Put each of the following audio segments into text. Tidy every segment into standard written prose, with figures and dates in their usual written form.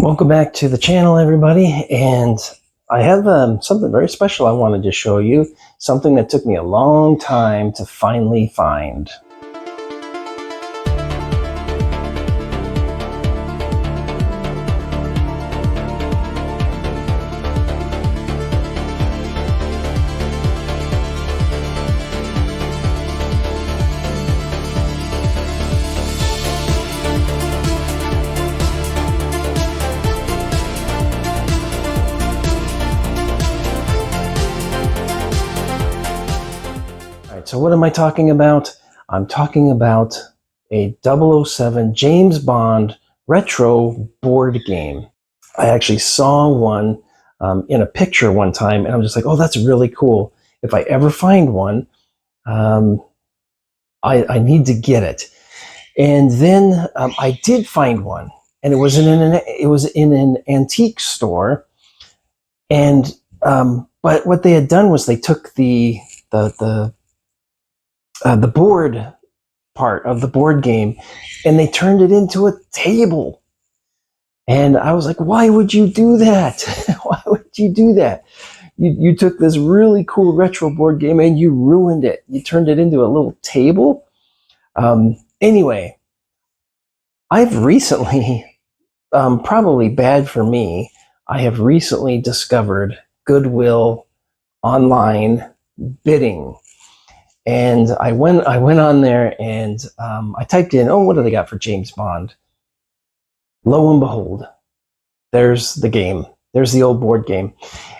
Welcome back to the channel, everybody, and I have something very special I wanted to show you, something that took me a long time to finally find. So what am I talking about? I'm talking about a 007 James Bond retro board game. I actually saw one in a picture one time, and I'm just like, oh, that's really cool. If I ever find one, I need to get it. And then I did find one, and it was in an antique store. And but what they had done was they took the board part of the board game and they turned it into a table. And I was like, why would you do that? Why would you do that? You took this really cool retro board game and you ruined it. You turned it into a little table. Anyway, I've recently, probably bad for me, I have recently discovered Goodwill online bidding. And I went on there and I typed in, oh, what do they got for James Bond? Lo and behold, there's the game. There's the old board game.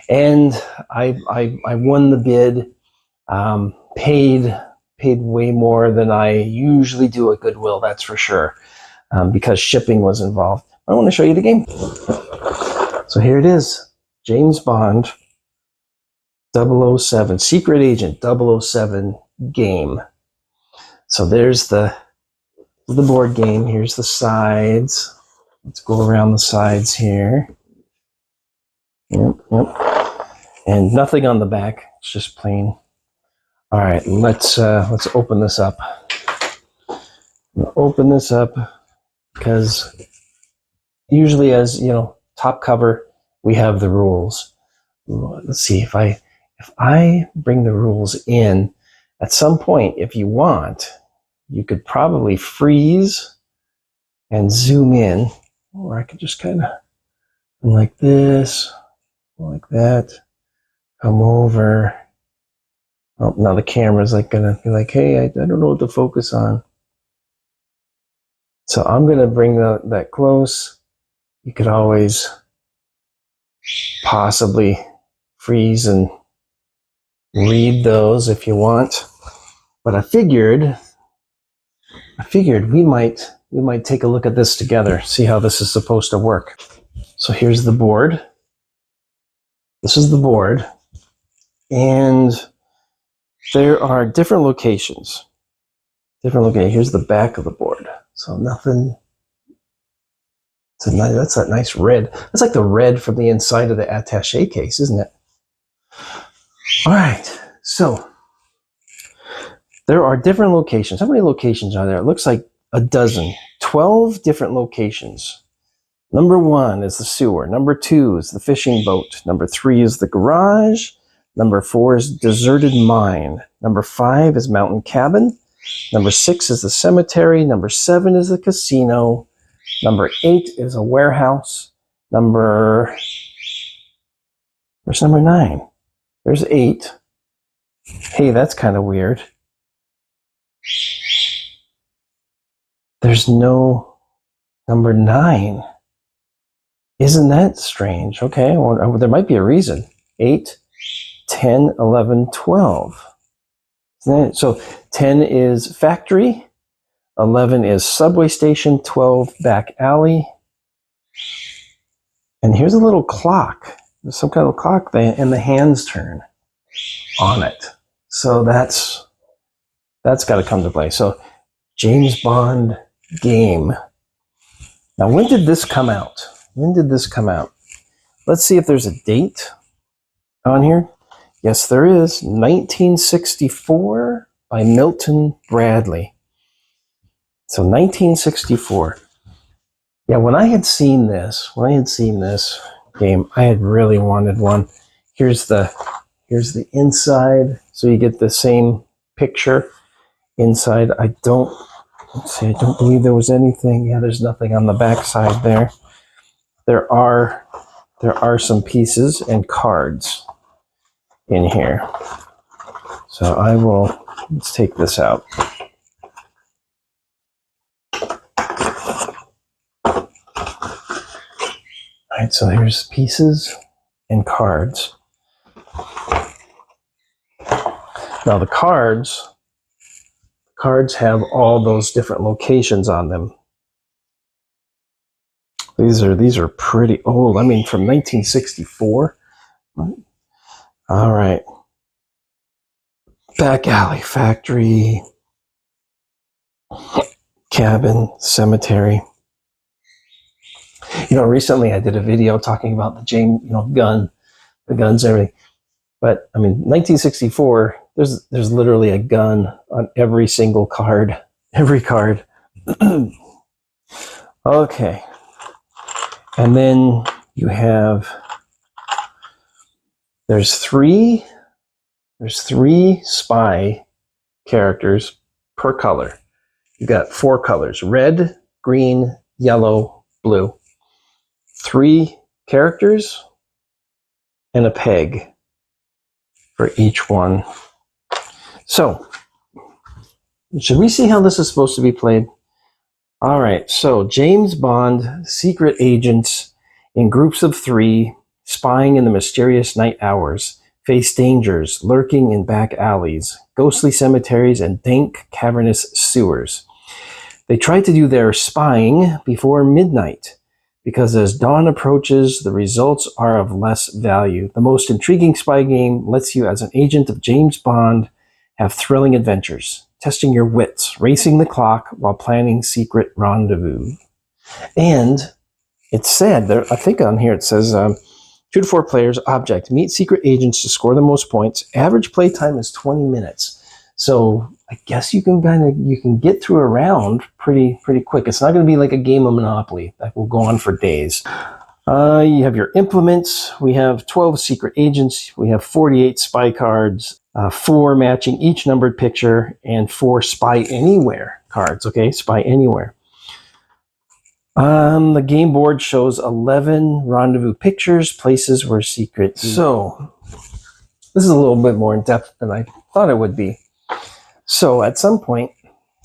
And I won the bid, paid way more than I usually do at Goodwill, that's for sure, because shipping was involved. I want to show you the game. So here it is, James Bond 007, Secret Agent 007 game. So there's the board game. Here's the sides. Let's go around the sides here. Yep. And nothing on the back. It's just plain. All right, let's open this up. Open this up because usually, as you know, top cover, we have the rules. Let's see if I bring the rules in. At some point, if you want, you could probably freeze and zoom in, or I could just kind of like this, like that, come over. Oh, now the camera's like gonna be like, hey, I don't know what to focus on. So I'm gonna bring that close. You could always possibly freeze and read those if you want, but I figured we might take a look at this together, see how this is supposed to work. So here's the board. This is the board, and there are different locations. Here's the back of the board. So nothing. That's that nice red. That's like the red from the inside of the attaché case, isn't it? All right, so there are different locations. How many locations are there? It looks like a dozen, 12 different locations. Number 1 is the sewer. Number 2 is the fishing boat. Number 3 is the garage. Number 4 is deserted mine. Number 5 is mountain cabin. Number 6 is the cemetery. Number 7 is the casino. Number 8 is a warehouse. Where's number 9? There's 8. Hey, that's kind of weird. There's no number 9. Isn't that strange? Okay, well, there might be a reason. 8, 10, 11, 12. So 10 is factory, 11 is subway station, 12 back alley. And here's a little clock. There's some kind of clock there, and the hands turn on it. So that's got to come to play. So James Bond game. Now, when did this come out? Let's see if there's a date on here. Yes, there is. 1964 by Milton Bradley. So 1964. Yeah, when I had seen this game, I had really wanted one. Here's the inside, so you get the same picture inside. Let's see, I don't believe there was anything. Yeah, there's nothing on the back side there. There are some pieces and cards in here. So let's take this out. All right, so here's pieces and cards. Now the cards have all those different locations on them. These are pretty old. I mean, from 1964. All right. Back alley, factory, cabin, cemetery. Recently I did a video talking about the James, gun, the guns, everything. But I mean, 1964. There's literally a gun on every single card. Every card. Okay. And then you have, there's three spy characters per color. You got 4 colors: red, green, yellow, blue. 3 characters and a peg for each one. So, should we see how this is supposed to be played? All right, so James Bond, secret agents in groups of 3, spying in the mysterious night hours, face dangers lurking in back alleys, ghostly cemeteries, and dank, cavernous sewers. They try to do their spying before midnight, because as dawn approaches, the results are of less value. The most intriguing spy game lets you, as an agent of James Bond, have thrilling adventures, testing your wits, racing the clock while planning secret rendezvous. And it's said, I think on here it says, 2 to 4 players, object, meet secret agents to score the most points. Average play time is 20 minutes. So I guess you can get through a round pretty quick. It's not going to be like a game of Monopoly that will go on for days. You have your implements. We have 12 secret agents. We have 48 spy cards, 4 matching each numbered picture, and 4 spy anywhere cards. Okay, spy anywhere. The game board shows 11 rendezvous pictures, places where secrets. So this is a little bit more in depth than I thought it would be. So at some point,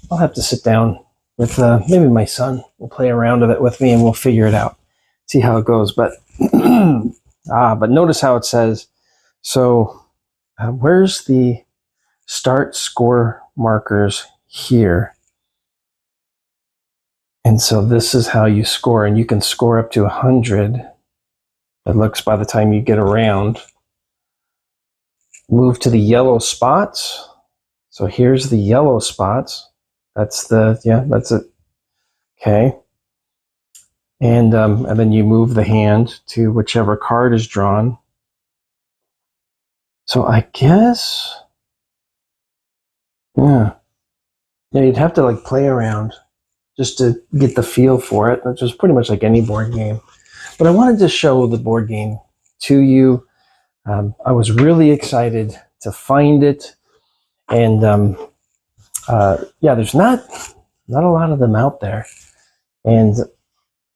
I'll have to sit down with maybe my son. Will play around with it with me, and we'll figure it out, see how it goes. But but notice how it says. So where's the start score markers here? And so this is how you score, and you can score up to 100. It looks by the time you get around. Move to the yellow spots. So here's the yellow spots. That's it. Okay. And then you move the hand to whichever card is drawn. So I guess, yeah, you'd have to like play around just to get the feel for it, which is pretty much like any board game. But I wanted to show the board game to you. I was really excited to find it. And yeah, there's not a lot of them out there. And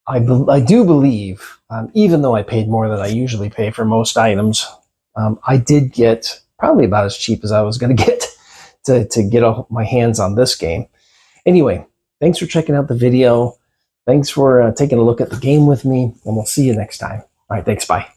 I do believe, even though I paid more than I usually pay for most items, I did get probably about as cheap as I was going to get to get my hands on this game. Anyway, thanks for checking out the video. Thanks for taking a look at the game with me, and we'll see you next time. All right, thanks, bye.